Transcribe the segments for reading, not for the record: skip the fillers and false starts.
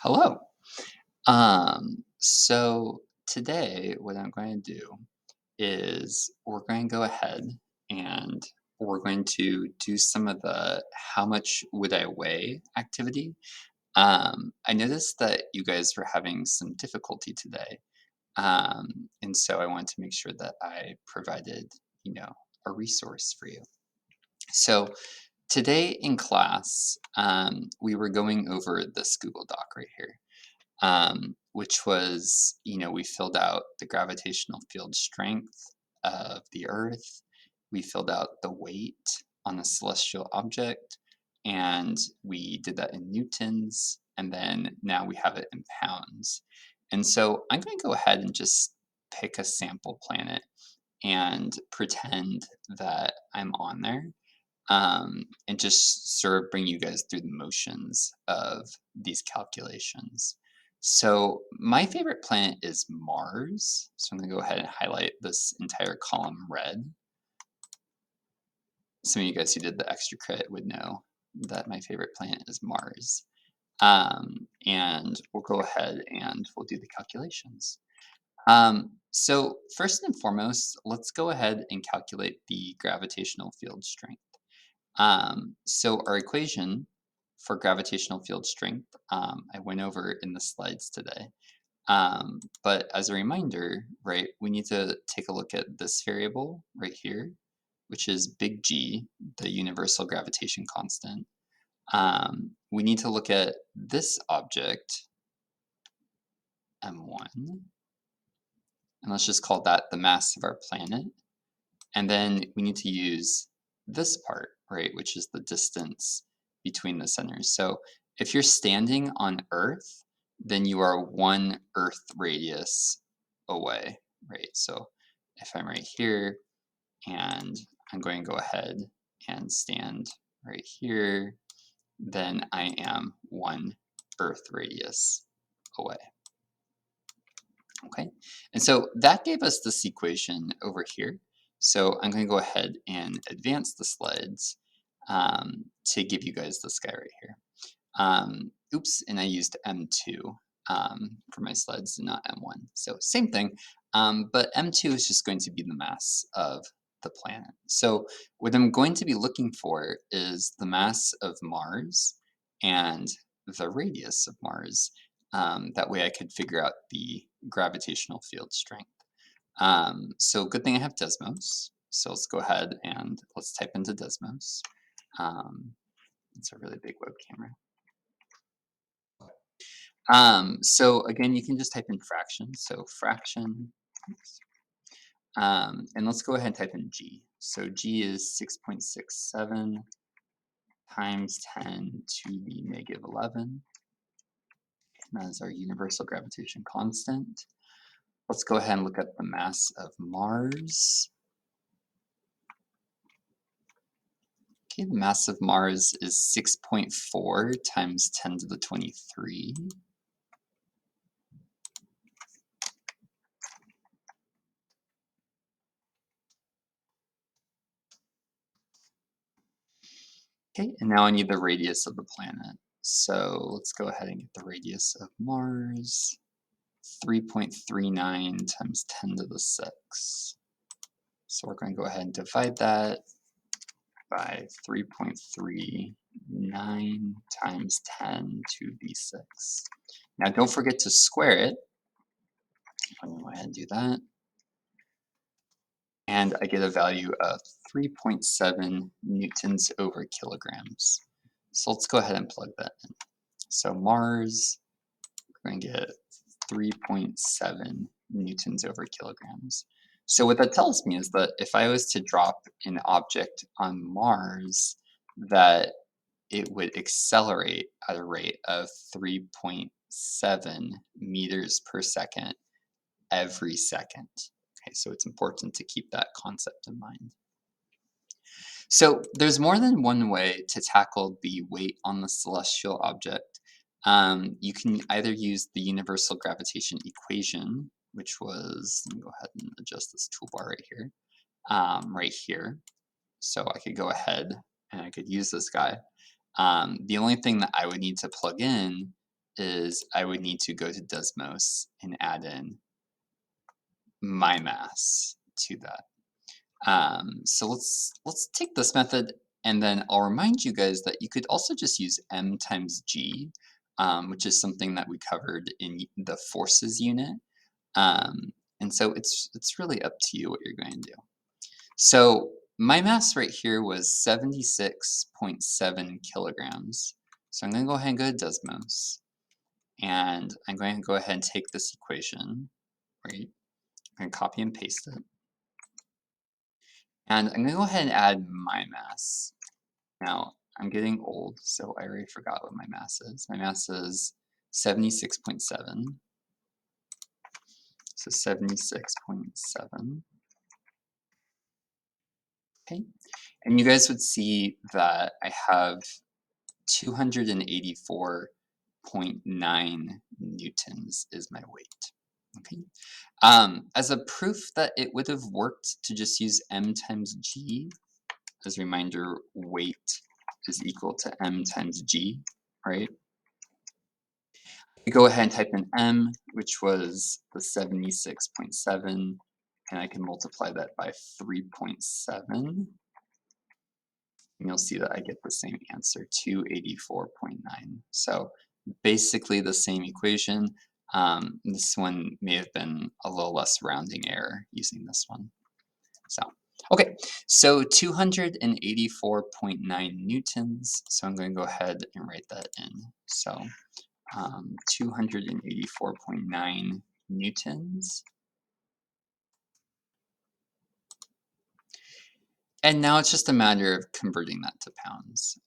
Hello. So today, what I'm going to do is we're going to go ahead and we're going to do some of the how much would I weigh activity. I noticed that you guys were having some difficulty today. And so I want to make sure that I provided, you know, a resource for you. So today in class, we were going over this Google Doc right here, which was, we filled out the gravitational field strength of the Earth. We filled out the weight on a celestial object, and we did that in newtons, and then now we have it in pounds. And so I'm going to go ahead and just pick a sample planet and pretend that I'm on there, and just sort of bring you guys through the motions of these calculations. So my favorite planet is Mars. So I'm going to go ahead and highlight this entire column red. Some of you guys who did the extra credit would know that my favorite planet is Mars. And we'll go ahead and we'll do the calculations. So first and foremost, let's go ahead and calculate the gravitational field strength. So our equation for gravitational field strength, I went over in the slides today. But as a reminder, right, we need to take a look at this variable right here, which is big G, the universal gravitation constant. We need to look at this object, M1, and let's just call that the mass of our planet. And then we need to use this part, right, which is the distance between the centers. So if you're standing on Earth, then you are one Earth radius away, right? So if I'm right here and I'm going to go ahead and stand right here, then I am one Earth radius away. Okay, and so that gave us this equation over here. So I'm going to go ahead and advance the slides to give you guys this guy right here. Oops, and I used M2 for my slides and not M1. So same thing, but M2 is just going to be the mass of the planet. So what I'm going to be looking for is the mass of Mars and the radius of Mars. That way I could figure out the gravitational field strength. So good thing I have Desmos. So let's go ahead and let's type into Desmos. It's a really big web camera. So again, you can just type in fraction. So fraction, and let's go ahead and type in G. So G is 6.67 times 10 to the negative 11. And that is our universal gravitation constant. Let's go ahead and look at the mass of Mars. Okay, the mass of Mars is 6.4 times 10 to the 23. Okay, and now I need the radius of the planet. So let's go ahead and get the radius of Mars. 3.39 times 10 to the 6. So we're going to go ahead and divide that by 3.39 times 10 to the 6. Now don't forget to square it. I'm going to go ahead and do that. And I get a value of 3.7 newtons over kilograms. So let's go ahead and plug that in. So Mars, we're going to get 3.7 newtons over kilograms. So what that tells me is that if I was to drop an object on Mars, that it would accelerate at a rate of 3.7 meters per second every second. Okay, so it's important to keep that concept in mind. So there's more than one way to tackle the weight on the celestial object. You can either use the universal gravitation equation, which was, let me go ahead and adjust this toolbar right here. So I could go ahead and I could use this guy. The only thing that I would need to plug in is I would need to go to Desmos and add in my mass to that. So let's take this method, and then I'll remind you guys that you could also just use m times g, which is something that we covered in the forces unit. And so it's really up to you what you're going to do. So my mass right here was 76.7 kilograms. So I'm going to go ahead and go to Desmos, and I'm going to go ahead and take this equation, right? I'm going to copy and paste it. And I'm going to go ahead and add my mass. Now, I'm getting old, so I already forgot what my mass is. My mass is 76.7. So 76.7. Okay. And you guys would see that I have 284.9 newtons is my weight. Okay. As a proof that it would have worked to just use m times g, as a reminder, weight is equal to m times g, right? I go ahead and type in m, which was the 76.7, and I can multiply that by 3.7. And you'll see that I get the same answer, 284.9. So basically the same equation. This one may have been a little less rounding error using this one. So, okay, so 284.9 newtons. So I'm going to go ahead and write that in. So 284.9 newtons. And now it's just a matter of converting that to pounds.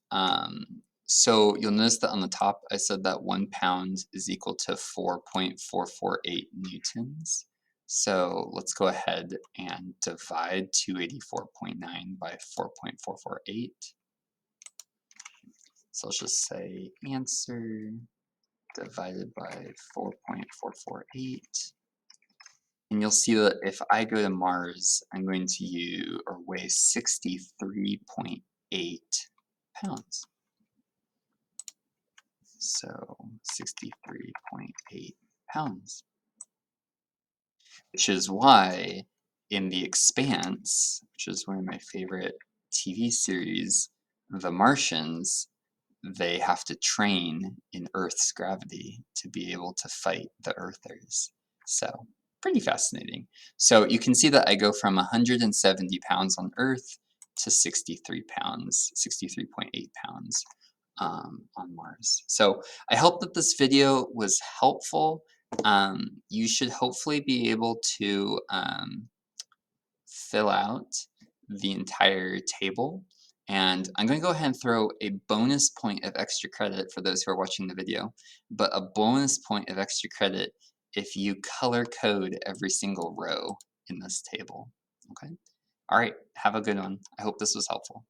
So you'll notice that on the top, I said that 1 pound is equal to 4.448 newtons. So let's go ahead and divide 284.9 by 4.448. So let's just say answer divided by 4.448. And you'll see that if I go to Mars, I'm going to weigh 63.8 pounds. So 63.8 pounds. Which is why in The Expanse, which is one of my favorite TV series, The Martians, they have to train in Earth's gravity to be able to fight the Earthers. So pretty fascinating. So you can see that I go from 170 pounds on Earth to 63 pounds, 63.8 pounds on Mars. So I hope that this video was helpful. You should hopefully be able to fill out the entire table. And I'm going to go ahead and throw a bonus point of extra credit for those who are watching the video, but a bonus point of extra credit if you color code every single row in this table. Okay? All right, have a good one. I hope this was helpful.